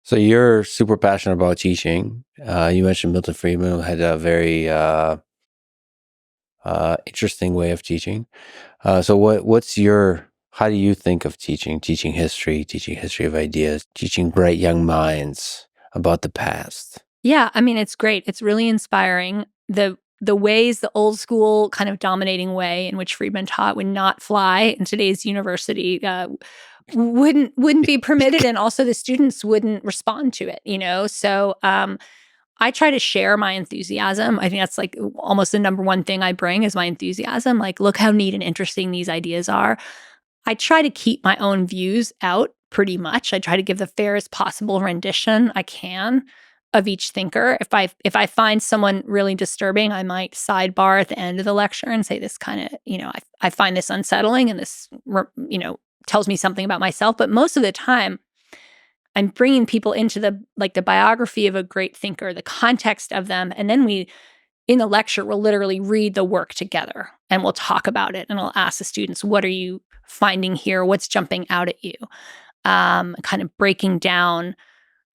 So you're super passionate about teaching. You mentioned Milton Friedman who had a very interesting way of teaching. How do you think of teaching? Teaching history of ideas, teaching bright young minds about the past? Yeah, I mean, it's great. It's really inspiring. The ways, the old school kind of dominating way in which Friedman taught would not fly in today's university. Wouldn't be permitted, and also the students wouldn't respond to it. So I try to share my enthusiasm. I think that's like almost the number one thing I bring is my enthusiasm. Like, look how neat and interesting these ideas are. I try to keep my own views out pretty much. I try to give the fairest possible rendition I can of each thinker. If I find someone really disturbing, I might sidebar at the end of the lecture and say this kind of, I find this unsettling and this, tells me something about myself. But most of the time, I'm bringing people into the biography of a great thinker, the context of them, and then in the lecture, we'll literally read the work together and we'll talk about it. And I'll ask the students, what are you finding here? What's jumping out at you? Kind of breaking down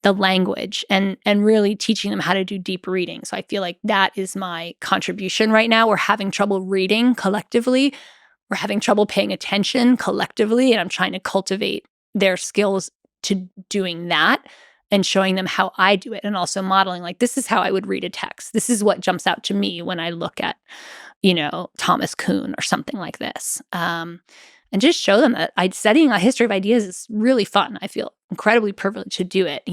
the language and really teaching them how to do deep reading. So I feel like that is my contribution right now. We're having trouble reading collectively. We're having trouble paying attention collectively. And I'm trying to cultivate their skills to doing that and showing them how I do it, and also modeling, like, this is how I would read a text. This is what jumps out to me when I look at, Thomas Kuhn or something like this. And just show them that studying a history of ideas is really fun. I feel incredibly privileged to do it,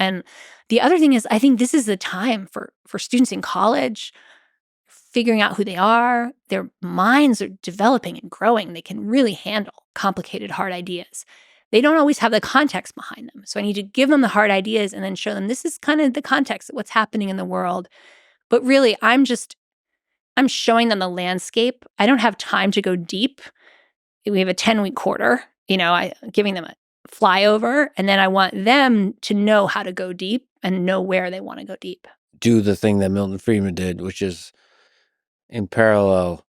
And the other thing is, I think this is the time for students in college figuring out who they are. Their minds are developing and growing. They can really handle complicated, hard ideas. They don't always have the context behind them. So I need to give them the hard ideas and then show them this is kind of the context of what's happening in the world. But really, I'm showing them the landscape. I don't have time to go deep. We have a 10-week quarter, giving them a flyover, and then I want them to know how to go deep and know where they want to go deep. Do the thing that Milton Friedman did, which is in parallel.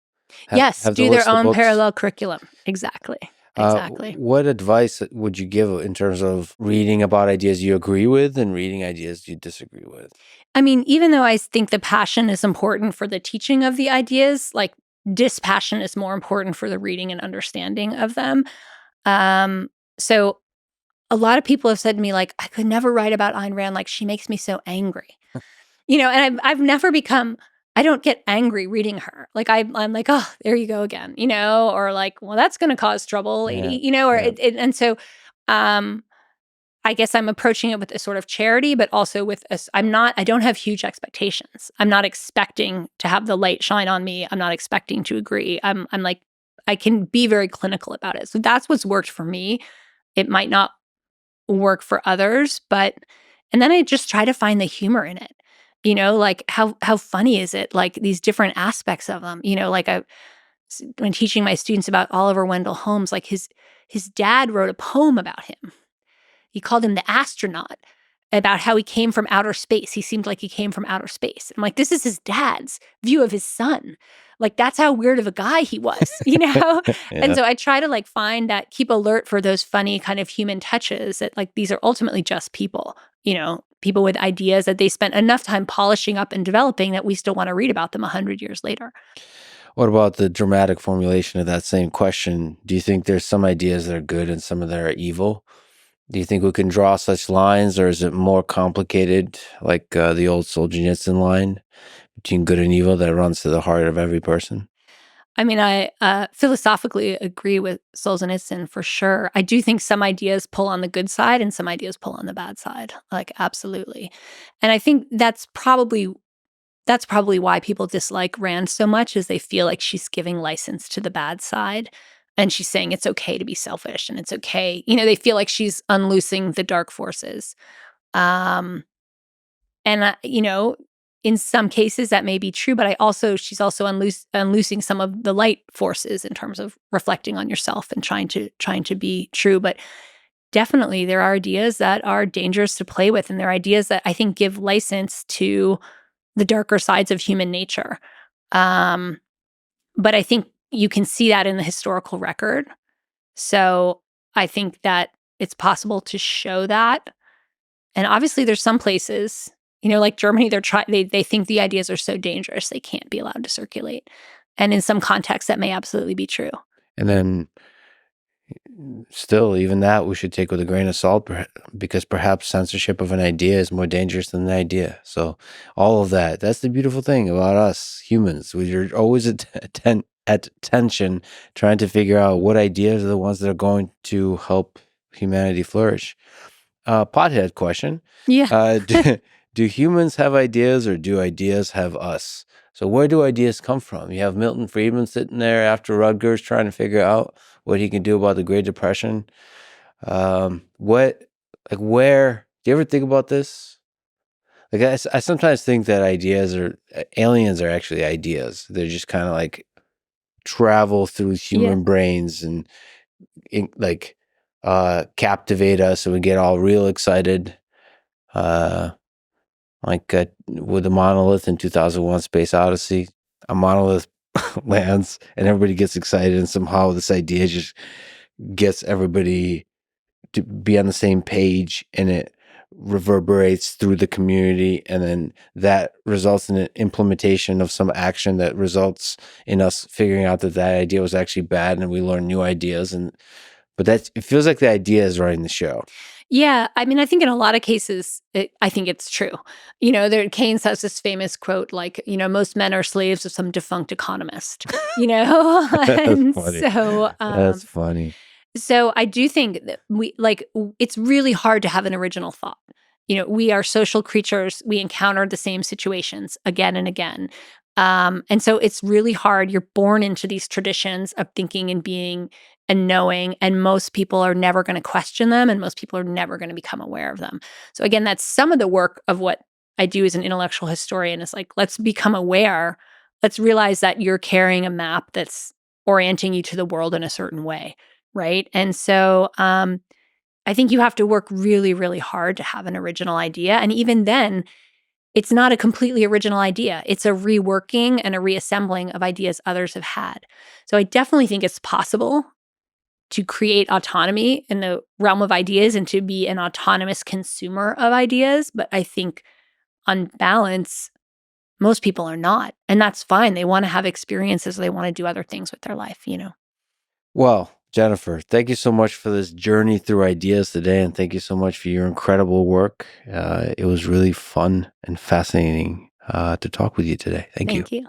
Have do their own parallel curriculum. Exactly. What advice would you give in terms of reading about ideas you agree with and reading ideas you disagree with? I mean, even though I think the passion is important for the teaching of the ideas, like, dispassion is more important for the reading and understanding of them. So a lot of people have said to me, like, I could never write about Ayn Rand. Like, she makes me so angry. And I've never become, I don't get angry reading her. Like, I'm like, oh, there you go again, or like, well, that's going to cause trouble, lady, and so I guess I'm approaching it with a sort of charity, but also with I don't have huge expectations. I'm not expecting to have the light shine on me. I'm not expecting to agree. I'm like, I can be very clinical about it. So that's what's worked for me. It might not work for others, and then I just try to find the humor in it. Like, how funny is it? Like, these different aspects of them, like when teaching my students about Oliver Wendell Holmes, like his dad wrote a poem about him. He called him the astronaut, about how he came from outer space. He seemed like he came from outer space. I'm like, this is his dad's view of his son. Like, that's how weird of a guy he was, Yeah. And so I try to find that, keep alert for those funny kind of human touches that, like, these are ultimately just people, people with ideas that they spent enough time polishing up and developing that we still want to read about them 100 years later. What about the dramatic formulation of that same question? Do you think there's some ideas that are good and some that are evil? Do you think we can draw such lines, or is it more complicated, like the old Solzhenitsyn line between good and evil that runs to the heart of every person? I mean, I philosophically agree with Solzhenitsyn for sure. I do think some ideas pull on the good side and some ideas pull on the bad side, like, absolutely. And I think that's probably why people dislike Rand so much, is they feel like she's giving license to the bad side. And she's saying it's okay to be selfish and it's okay. They feel like she's unloosing the dark forces. Um, and, in some cases that may be true, but she's also unloosing some of the light forces in terms of reflecting on yourself and trying to be true. But definitely there are ideas that are dangerous to play with. And there are ideas that I think give license to the darker sides of human nature. But I think you can see that in the historical record. So I think that it's possible to show that And obviously there's some places, like Germany, they think the ideas are so dangerous they can't be allowed to circulate. And in some contexts that may absolutely be true. And then still, even that we should take with a grain of salt, because perhaps censorship of an idea is more dangerous than the idea. So all of that's the beautiful thing about us humans. We're always at tension, trying to figure out what ideas are the ones that are going to help humanity flourish. Pothead question. Yeah. Do humans have ideas, or do ideas have us? So where do ideas come from? You have Milton Friedman sitting there after Rutgers trying to figure out what he can do about the Great Depression. Where do you ever think about this? Like, I sometimes think that aliens are actually ideas. They're just kind of like travel through human brains and like captivate us, and we get all real excited. Like with the monolith in 2001 Space Odyssey, a monolith lands and everybody gets excited, and somehow this idea just gets everybody to be on the same page, and it reverberates through the community, and then that results in an implementation of some action that results in us figuring out that idea was actually bad, and we learn new ideas. But it feels like the idea is running the show. Yeah. I mean, I think in a lot of cases, I think it's true. Keynes has this famous quote, like, most men are slaves of some defunct economist, and funny. so That's funny. So I do think that it's really hard to have an original thought. We are social creatures. We encounter the same situations again and again. And so it's really hard. You're born into these traditions of thinking and being and knowing, and most people are never going to question them, and most people are never going to become aware of them. So again, that's some of the work of what I do as an intellectual historian, is like, let's become aware. Let's realize that you're carrying a map that's orienting you to the world in a certain way, right? And so I think you have to work really, really hard to have an original idea. And even then, it's not a completely original idea. It's a reworking and a reassembling of ideas others have had. So I definitely think it's possible to create autonomy in the realm of ideas and to be an autonomous consumer of ideas. But I think on balance, most people are not. And that's fine. They want to have experiences. They want to do other things with their life, Well, Jennifer, thank you so much for this journey through ideas today, and thank you so much for your incredible work. It was really fun and fascinating to talk with you today. Thank you. Thank you.